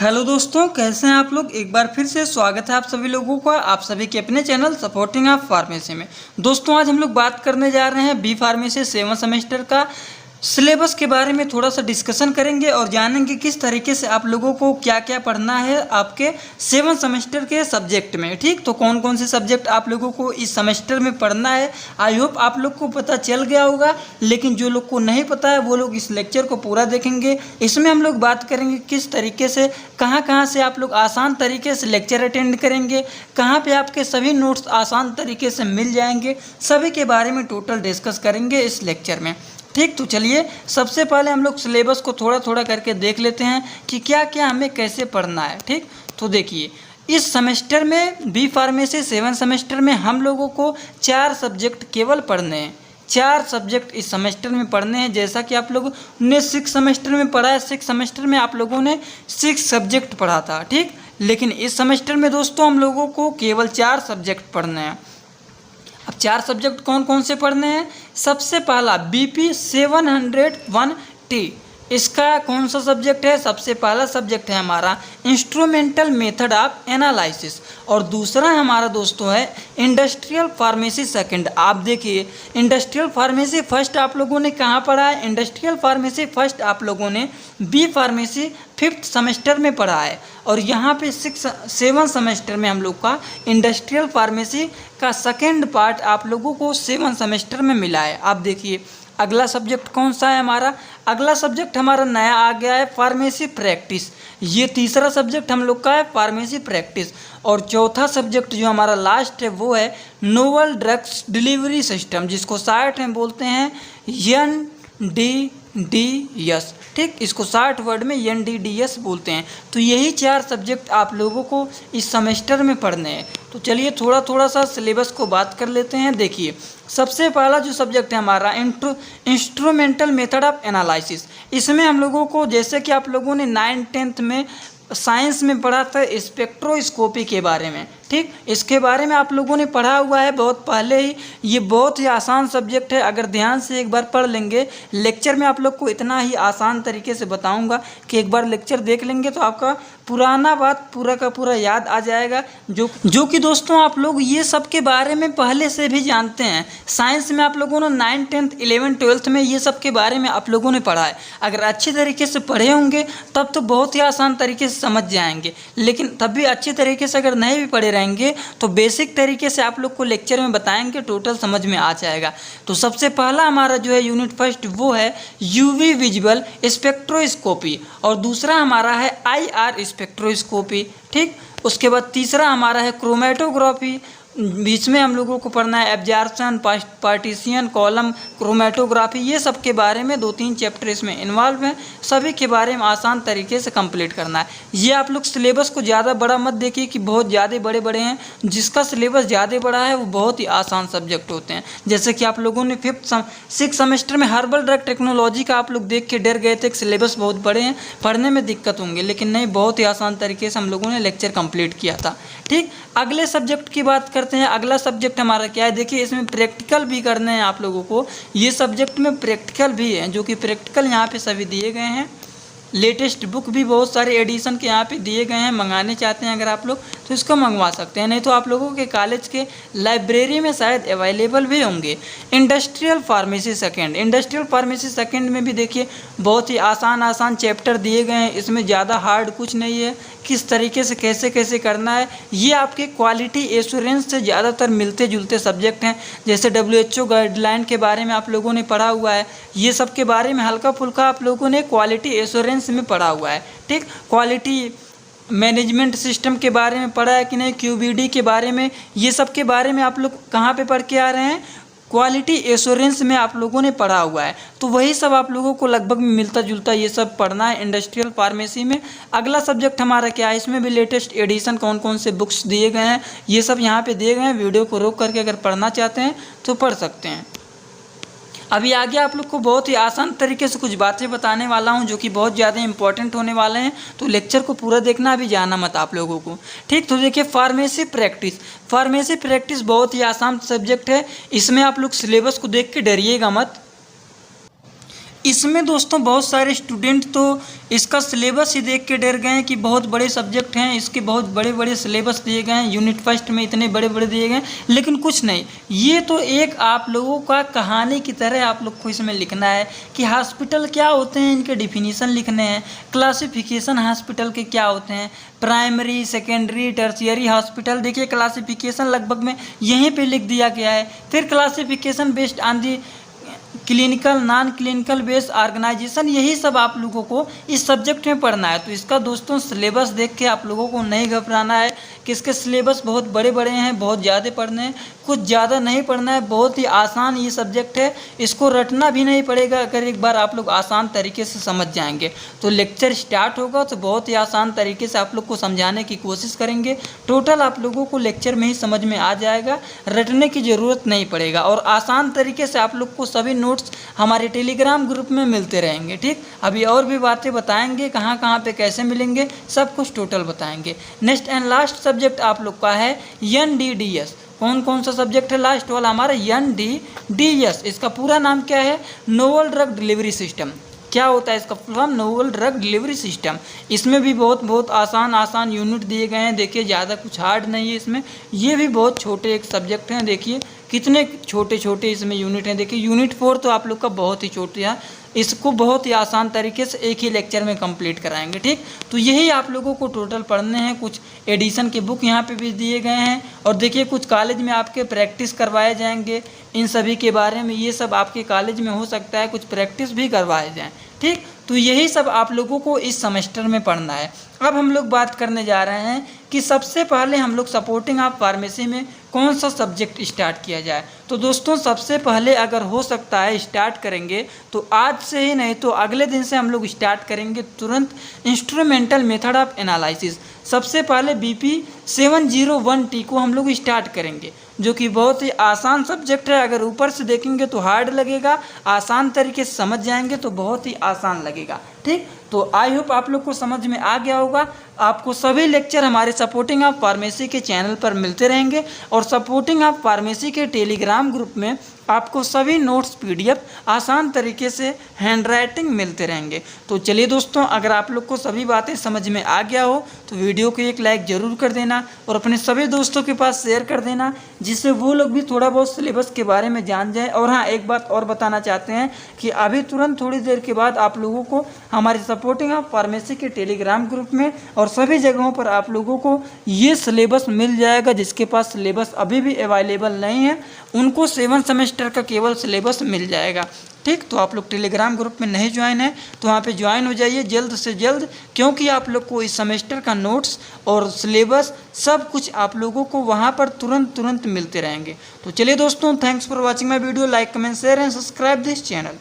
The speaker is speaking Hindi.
हेलो दोस्तों, कैसे हैं आप लोग। एक बार फिर से स्वागत है आप सभी लोगों का, आप सभी के अपने चैनल सपोर्टिंग ऑफ फार्मेसी में। दोस्तों आज हम लोग बात करने जा रहे हैं बी फार्मेसी 7 सेमेस्टर का सिलेबस के बारे में थोड़ा सा डिस्कशन करेंगे और जानेंगे किस तरीके से आप लोगों को क्या क्या पढ़ना है आपके 7 सेमेस्टर के सब्जेक्ट में। ठीक, तो कौन कौन से सब्जेक्ट आप लोगों को इस सेमेस्टर में पढ़ना है, आई होप आप लोग को पता चल गया होगा। लेकिन जो लोग को नहीं पता है वो लोग इस लेक्चर को पूरा देखेंगे। इसमें हम लोग बात करेंगे किस तरीके से कहाँ से आप लोग आसान तरीके से लेक्चर अटेंड करेंगे, कहाँ पे आपके सभी नोट्स आसान तरीके से मिल जाएंगे, सभी के बारे में टोटल डिस्कस करेंगे इस लेक्चर में। ठीक, तो चलिए सबसे पहले हम लोग सिलेबस को थोड़ा थोड़ा करके देख लेते हैं कि क्या क्या हमें कैसे पढ़ना है। ठीक, तो देखिए इस सेमेस्टर में बी फार्मेसी 7 सेमेस्टर में हम लोगों को 4 सब्जेक्ट केवल पढ़ने हैं। 4 सब्जेक्ट इस सेमेस्टर में पढ़ने हैं। जैसा कि आप लोगों ने 6 सेमेस्टर में पढ़ा है, 6 सेमेस्टर में आप लोगों ने 6 सब्जेक्ट पढ़ा था। ठीक, लेकिन इस सेमेस्टर में दोस्तों हम लोगों को केवल 4 सब्जेक्ट पढ़ने हैं। अब 4 सब्जेक्ट कौन कौन से पढ़ने हैं। सबसे पहला BP 701T, इसका कौन सा सब्जेक्ट है। सबसे पहला सब्जेक्ट है हमारा इंस्ट्रूमेंटल मेथड ऑफ एनालिसिस और दूसरा हमारा दोस्तों है इंडस्ट्रियल फार्मेसी सेकंड। आप देखिए इंडस्ट्रियल फार्मेसी फर्स्ट आप लोगों ने कहाँ पढ़ा है। इंडस्ट्रियल फार्मेसी फर्स्ट आप लोगों ने बी फार्मेसी 5th सेमेस्टर में पढ़ा है और यहाँ पे 7 सेमेस्टर में हम लोग का इंडस्ट्रियल फार्मेसी का सेकंड पार्ट आप लोगों को 7 सेमेस्टर में मिला है। आप देखिए अगला सब्जेक्ट कौन सा है हमारा। अगला सब्जेक्ट हमारा नया आ गया है फार्मेसी प्रैक्टिस। ये तीसरा सब्जेक्ट हम लोग का है फार्मेसी प्रैक्टिस और चौथा सब्जेक्ट जो हमारा लास्ट है वो है नोवल ड्रग्स डिलीवरी सिस्टम, जिसको शॉर्ट में बोलते हैं NDDS। ठीक, इसको शॉर्ट वर्ड में NDDS बोलते हैं। तो यही 4 सब्जेक्ट आप लोगों को इस सेमेस्टर में पढ़ने हैं। तो चलिए थोड़ा थोड़ा सा सिलेबस को बात कर लेते हैं। देखिए सबसे पहला जो सब्जेक्ट है हमारा इंस्ट्रूमेंटल मेथड ऑफ एनालिसिस। इसमें हम लोगों को जैसे कि आप लोगों ने 9th 10th में साइंस में पढ़ा था स्पेक्ट्रोस्कोपी के बारे में। ठीक, इसके बारे में आप लोगों ने पढ़ा हुआ है बहुत पहले ही। ये बहुत ही आसान सब्जेक्ट है, अगर ध्यान से एक बार पढ़ लेंगे। लेक्चर में आप लोग को इतना ही आसान तरीके से बताऊंगा कि एक बार लेक्चर देख लेंगे तो आपका पुराना बात पूरा का पूरा याद आ जाएगा, जो कि दोस्तों आप लोग ये सब के बारे में पहले से भी जानते हैं। साइंस में आप लोगों ने 9th 10th 11th 12th में ये सब के बारे में आप लोगों ने पढ़ा है। अगर अच्छे तरीके से पढ़े होंगे तब तो बहुत ही आसान तरीके से समझ जाएंगे, लेकिन तब भी अच्छे तरीके से अगर नहीं भी पढ़े रहेंगे तो बेसिक तरीके से आप लोग को लेक्चर में बताएंगे, टोटल समझ में आ जाएगा। तो सबसे पहला हमारा जो है यूनिट फर्स्ट वो है UV विजुअल स्पेक्ट्रोस्कोपी और दूसरा हमारा है IR स्पेक्ट्रोस्कोपी। ठीक, उसके बाद तीसरा हमारा है क्रोमेटोग्राफी। बीच में हम लोगों को पढ़ना है एब्जॉर्प्शन, पार्टीशन, कॉलम क्रोमेटोग्राफी। ये सब के बारे में 2-3 चैप्टर इसमें इन्वॉल्व हैं। सभी के बारे में आसान तरीके से कंप्लीट करना है। ये आप लोग सिलेबस को ज़्यादा बड़ा मत देखिए कि बहुत ज़्यादा बड़े बड़े हैं। जिसका सिलेबस ज़्यादा बड़ा है वो बहुत ही आसान सब्जेक्ट होते हैं। जैसे कि आप लोगों ने 6th सेमेस्टर में हर्बल ड्रग टेक्नोलॉजी का आप लोग देख के डर गए थे कि सिलेबस बहुत बड़े हैं, पढ़ने में दिक्कत होंगे, लेकिन नहीं, बहुत ही आसान तरीके से हम लोगों ने लेक्चर कंप्लीट किया था। ठीक, अगले सब्जेक्ट की बात करते हैं। अगला सब्जेक्ट हमारा क्या है। देखिए इसमें प्रैक्टिकल भी करने हैं आप लोगों को। ये सब्जेक्ट में प्रैक्टिकल भी है, जो कि प्रैक्टिकल यहाँ पे सभी दिए गए हैं। लेटेस्ट बुक भी बहुत सारे एडिशन के यहाँ पे दिए गए हैं। मंगाने चाहते हैं अगर आप लोग तो इसको मंगवा सकते हैं, नहीं तो आप लोगों के कॉलेज के लाइब्रेरी में शायद अवेलेबल भी होंगे। Industrial pharmacy second, industrial pharmacy second में भी देखिए बहुत ही आसान चैप्टर दिए गए हैं। इसमें ज़्यादा हार्ड कुछ नहीं है, किस तरीके से कैसे करना है। ये आपके क्वालिटी एश्योरेंस से ज़्यादातर मिलते जुलते सब्जेक्ट हैं। जैसे WHO गाइडलाइन के बारे में आप लोगों ने पढ़ा हुआ है, ये सब के बारे में हल्का फुल्का आप लोगों ने क्वालिटी एश्योरेंस में पढ़ा हुआ है। ठीक, क्वालिटी मैनेजमेंट सिस्टम के बारे में पढ़ा है कि नहीं, QBD के बारे में, ये सब के बारे में आप लोग कहाँ पे पढ़ के आ रहे हैं, क्वालिटी एश्योरेंस में आप लोगों ने पढ़ा हुआ है। तो वही सब आप लोगों को लगभग मिलता जुलता ये सब पढ़ना है इंडस्ट्रियल फार्मेसी में। अगला सब्जेक्ट हमारा क्या है, इसमें भी लेटेस्ट एडिशन कौन कौन से बुक्स दिए गए हैं ये सब यहाँ पे दिए गए हैं। वीडियो को रोक करके अगर पढ़ना चाहते हैं तो पढ़ सकते हैं। अभी आगे आप लोग को बहुत ही आसान तरीके से कुछ बातें बताने वाला हूं जो कि बहुत ज़्यादा इंपॉर्टेंट होने वाले हैं, तो लेक्चर को पूरा देखना, अभी जाना मत आप लोगों को। ठीक, तो देखिए फार्मेसी प्रैक्टिस बहुत ही आसान सब्जेक्ट है। इसमें आप लोग सिलेबस को देख के डरिएगा मत। इसमें दोस्तों बहुत सारे स्टूडेंट तो इसका सिलेबस ही देख के डर गए हैं कि बहुत बड़े सब्जेक्ट हैं, इसके बहुत बड़े बड़े सिलेबस दिए गए हैं, यूनिट फर्स्ट में इतने बड़े बड़े दिए गए हैं, लेकिन कुछ नहीं। ये तो एक आप लोगों का कहानी की तरह आप लोग को इसमें लिखना है कि हॉस्पिटल क्या होते हैं, इनके डिफिनीसन लिखने हैं, क्लासिफिकेशन हॉस्पिटल के क्या होते हैं, प्राइमरी सेकेंडरी टर्शियरी हॉस्पिटल, देखिए क्लासिफिकेशन लगभग में यहीं पे लिख दिया गया है। फिर classification based on the clinical non clinical based organisation, यही सब आप लोगों को इस सब्जेक्ट में पढ़ना है। तो इसका दोस्तों सिलेबस देख के आप लोगों को नहीं घबराना है कि इसके सिलेबस बहुत बड़े बड़े हैं, बहुत ज़्यादा पढ़ने हैं, कुछ ज़्यादा नहीं पढ़ना है। बहुत ही आसान ये सब्जेक्ट है, इसको रटना भी नहीं पड़ेगा। अगर एक बार आप लोग आसान तरीके से समझ जाएंगे तो लेक्चर स्टार्ट होगा तो बहुत ही आसान तरीके से आप लोग को समझाने की कोशिश करेंगे। टोटल आप लोगों को लेक्चर में ही समझ में आ जाएगा, रटने की ज़रूरत नहीं पड़ेगा। और आसान तरीके से आप लोग को सभी नोट्स हमारे टेलीग्राम ग्रुप में मिलते रहेंगे। ठीक, अभी और भी बातें बताएंगे, कहाँ कहाँ पे कैसे मिलेंगे, सब कुछ टोटल बताएंगे। नेक्स्ट एंड लास्ट सब्जेक्ट आप लोग का है NDDS। कौन कौन सा सब्जेक्ट है लास्ट वाला हमारा? NDDS। इसका पूरा नाम क्या है? Novel drug delivery system. क्या होता है इसका full form? Novel drug delivery system. इसमें भी बहुत आसान यूनिट दिए गए हैं। देखिए ज़्यादा कुछ हार्ड नहीं है इसमें, ये भी बहुत छोटे एक सब्जेक्ट हैं। देखिए कितने छोटे छोटे इसमें यूनिट हैं। देखिए यूनिट 4 तो आप लोग का बहुत ही छोटा है, इसको बहुत ही आसान तरीके से एक ही लेक्चर में कंप्लीट कराएंगे। ठीक, तो यही आप लोगों को टोटल पढ़ने हैं। कुछ एडिशन के बुक यहाँ पे भी दिए गए हैं, और देखिए कुछ कॉलेज में आपके प्रैक्टिस करवाए जाएंगे इन सभी के बारे में। ये सब आपके कॉलेज में हो सकता है कुछ प्रैक्टिस भी करवाए जाएँ। ठीक, तो यही सब आप लोगों को इस सेमेस्टर में पढ़ना है। अब हम लोग बात करने जा रहे हैं कि सबसे पहले हम लोग सपोर्टिंग ऑफ फार्मेसी में कौन सा सब्जेक्ट स्टार्ट किया जाए। तो दोस्तों सबसे पहले अगर हो सकता है स्टार्ट करेंगे तो आज से ही, नहीं तो अगले दिन से हम लोग स्टार्ट करेंगे तुरंत इंस्ट्रूमेंटल मेथड ऑफ एनालिसिस। सबसे पहले BP 701T को हम लोग स्टार्ट करेंगे, जो कि बहुत ही आसान सब्जेक्ट है। अगर ऊपर से देखेंगे तो हार्ड लगेगा, आसान तरीके से समझ जाएंगे तो बहुत ही आसान लगेगा। ठीक, तो आई होप आप लोग को समझ में आ गया होगा। आपको सभी लेक्चर हमारे सपोर्टिंग ऑफ फार्मेसी के चैनल पर मिलते रहेंगे, और सपोर्टिंग ऑफ फार्मेसी के टेलीग्राम ग्रुप में आपको सभी नोट्स PDF आसान तरीके से हैंड राइटिंग मिलते रहेंगे। तो चलिए दोस्तों, अगर आप लोग को सभी बातें समझ में आ गया हो तो वीडियो को एक लाइक ज़रूर कर देना, और अपने सभी दोस्तों के पास शेयर कर देना, जिससे वो लोग भी थोड़ा बहुत सिलेबस के बारे में जान जाए। और हाँ, एक बात और बताना चाहते हैं कि अभी तुरंत थोड़ी देर के बाद आप लोगों को हमारे सपोर्टिंग ऑफ फार्मेसी के टेलीग्राम ग्रुप में और सभी जगहों पर आप लोगों को ये सिलेबस मिल जाएगा। जिसके पास सिलेबस अभी भी अवेलेबल नहीं है उनको 7 सेमेस्टर का केवल सिलेबस मिल जाएगा। ठीक, तो आप लोग टेलीग्राम ग्रुप में नहीं ज्वाइन है तो वहाँ पे ज्वाइन हो जाइए जल्द से जल्द, क्योंकि आप लोग को इस सेमेस्टर का नोट्स और सिलेबस सब कुछ आप लोगों को वहाँ पर तुरंत मिलते रहेंगे। तो चलिए दोस्तों, thanks for watching my video. Like comment share and subscribe this channel.